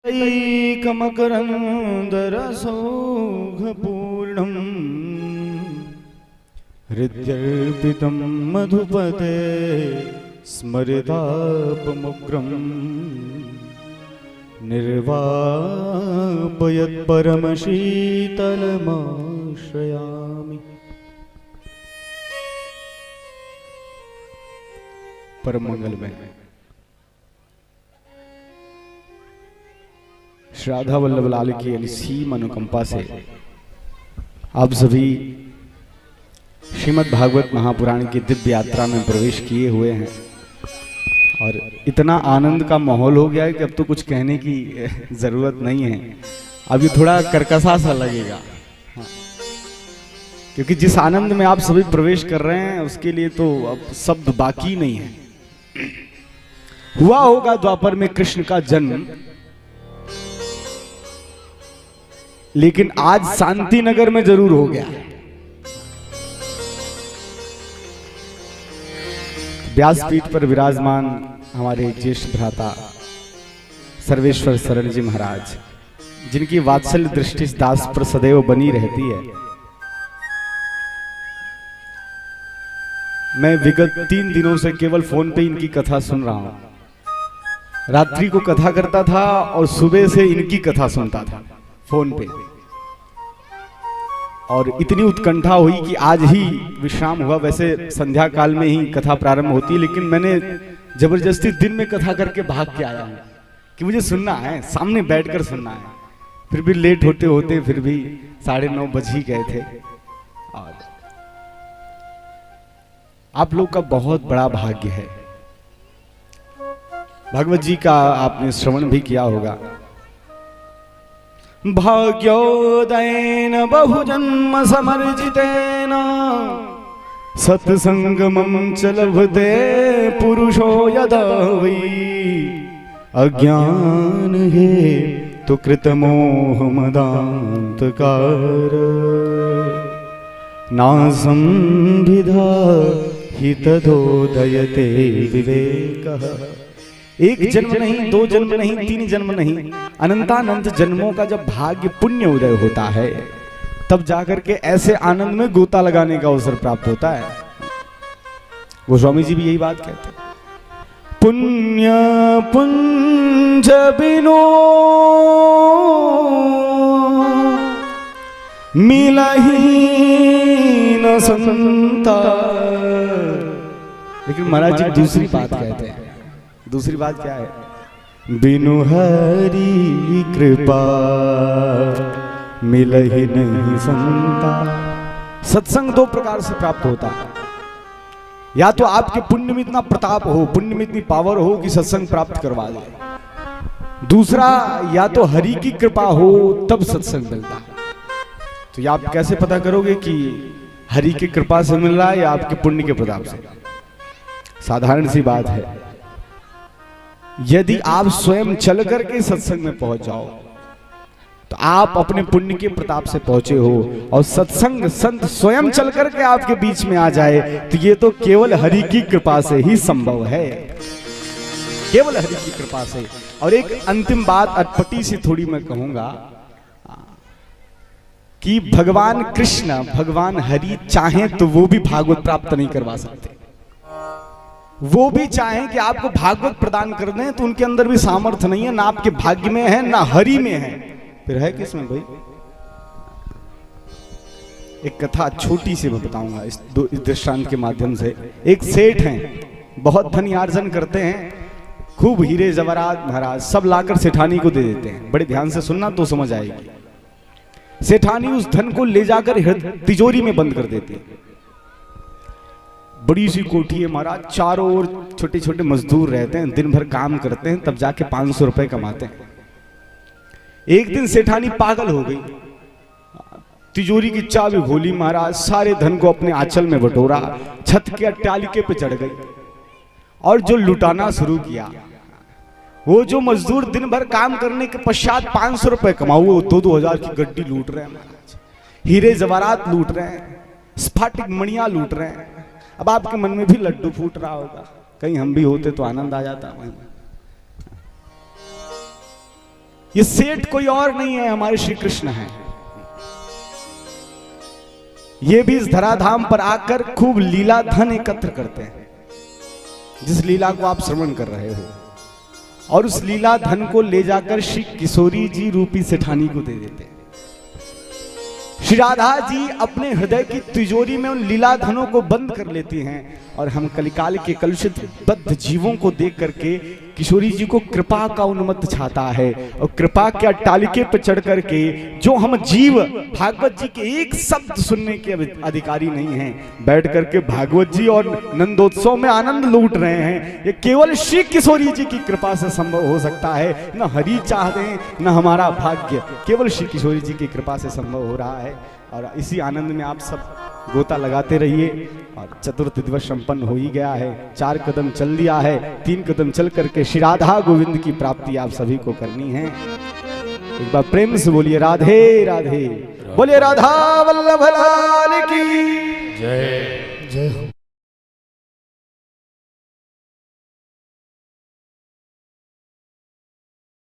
ऐकमकरन्दरसौघपूर्णम् हृद्यर्पितं मधुपते स्मरितापमुग्रम् निर्वापयत्परमशीतलमाश्रयामि। परम मंगल में श्राद्धा वल्लभ लाल की असीम अनुकंपा से आप सभी श्रीमद् भागवत महापुराण की दिव्य यात्रा में प्रवेश किए हुए हैं और इतना आनंद का माहौल हो गया है कि अब तो कुछ कहने की जरूरत नहीं है। अभी थोड़ा कर्कशा सा लगेगा, हाँ। क्योंकि जिस आनंद में आप सभी प्रवेश कर रहे हैं उसके लिए तो अब शब्द बाकी नहीं है। हुआ होगा द्वापर में कृष्ण का जन्म, लेकिन आज शांति नगर में जरूर हो गया। व्यासपीठ पर विराजमान हमारे ज्येष्ठ भ्राता सर्वेश्वर शरण जी महाराज, जिनकी वात्सल्य दृष्टि दास पर सदैव बनी रहती है। मैं विगत 3 दिनों से केवल फोन पे इनकी कथा सुन रहा हूं। रात्रि को कथा करता था और सुबह से इनकी कथा सुनता था फोन पे, और इतनी उत्कंठा हुई कि आज ही विश्राम हुआ। वैसे संध्या काल में ही कथा प्रारंभ होती है, लेकिन मैंने जबरदस्ती दिन में कथा करके भाग के आया हूं कि मुझे सुनना है, सामने बैठकर सुनना है। फिर भी लेट होते होते फिर भी 9:30 बज ही गए थे। और आप लोग का बहुत बड़ा भाग्य है, भगवत जी का आपने श्रवण भी किया होगा। भाग्योदयेन बहुजन्म समर्जितेन सत्संगमं च लभते पुरुषो यदा वै अज्ञान हे तु कृतमोह मदान्तकार नासंविधा हि तदोदयते विवेकः। एक जन्म नहीं, 2 जन्म नहीं, 3 जन्म नहीं, अनंतानंत जन्मों का जब भाग्य पुण्य उदय होता है तब जाकर के ऐसे आनंद में गोता लगाने का अवसर प्राप्त होता है। गोस्वामी जी भी यही बात कहते हैं, पुण्य पुंज बिनो मिलही न संता। लेकिन महाराज जी दूसरी बात कहते हैं। दूसरी बात क्या है? बिनु हरि कृपा मिलहि नहीं संता। सत्संग 2 प्रकार से प्राप्त होता है। या तो आपके पुण्य में इतना प्रताप हो, पुण्य में इतनी पावर हो कि सत्संग प्राप्त करवा दे। दूसरा, या तो हरि की कृपा हो तब सत्संग मिलता है। तो ये आप कैसे पता करोगे कि हरि की कृपा से मिल रहा है या आपके पुण्य के प्रताप से? साधारण सी बात है, यदि आप स्वयं चल करके सत्संग में पहुंच जाओ तो आप अपने पुण्य के प्रताप से पहुंचे हो, और सत्संग संत स्वयं चल करके आपके बीच में आ जाए तो ये तो केवल हरि की कृपा से ही संभव है, केवल हरि की कृपा से। और एक अंतिम बात अटपटी सी थोड़ी मैं कहूंगा कि भगवान कृष्ण, भगवान हरि चाहें तो वो भी भागवत प्राप्त नहीं करवा सकते। वो भी चाहें कि आपको भागवत प्रदान कर दें तो उनके अंदर भी सामर्थ्य नहीं है, ना आपके भाग्य में है ना हरि में है, फिर है किसमें भाई? एक कथा छोटी सी मैं बताऊंगा इस दृष्टांत के माध्यम से। एक सेठ हैं, बहुत धन्यार्जन करते हैं, खूब हीरे जवाहरात महाराज सब लाकर सेठानी को दे देते हैं। बड़े ध्यान से सुनना तो समझ आएगी। सेठानी उस धन को ले जाकर तिजोरी में बंद कर देती है। बड़ी सी कोठी है महाराज, चारों ओर छोटे छोटे मजदूर रहते हैं, दिन भर काम करते हैं, तब जाके 500 रुपए कमाते हैं। एक दिन सेठानी पागल हो गई, तिजोरी की चाबी खोली महाराज, सारे धन को अपने आंचल में बटोरा, छत के अट्टालिके पे चढ़ गई और जो लुटाना शुरू किया। वो जो मजदूर दिन भर काम करने के पश्चात 500 रुपए कमाओ, वो 2-2 हजार की गड्डी लूट रहे हैं महाराज, हीरे जवाहरात लूट रहे हैं, स्फटिक मणियां लूट रहे हैं। अब आपके मन में भी लड्डू फूट रहा होगा, कहीं हम भी होते तो आनंद आ जाता। ये सेठ कोई और नहीं है, हमारे श्री कृष्ण हैं। ये भी इस धराधाम पर आकर खूब लीला धन एकत्र करते हैं, जिस लीला को आप श्रवण कर रहे हो, और उस लीला धन को ले जाकर श्री किशोरी जी रूपी सेठानी को दे देते हैं। श्री राधा जी अपने हृदय की तिजोरी में उन लीला धनों को बंद कर लेती हैं, और हम कलिकाल के कलुषित बद्ध जीवों को देख करके किशोरी जी को कृपा का उन्मत्त छाता है, और कृपा के अट्टालिके पर चढ़ करके जो हम जीव भागवत जी के एक शब्द सुनने के अधिकारी नहीं हैं, बैठ करके भागवत जी और नंदोत्सव में आनंद लूट रहे हैं, ये केवल श्री किशोरी जी की कृपा से संभव हो सकता है। न हरि चाहते न हमारा भाग्य, केवल श्री किशोरी जी की कृपा से संभव हो रहा है। और इसी आनंद में आप सब गोता लगाते रहिए। और चतुर्थ दिवस संपन्न हो ही गया है, 4 कदम चल दिया है, 3 कदम चल करके श्री राधा गोविंद की प्राप्ति आप सभी को करनी है। एक बार प्रेम से बोलिए राधे राधे, बोलिए राधा वल्लभ लाल की जय। जय हो।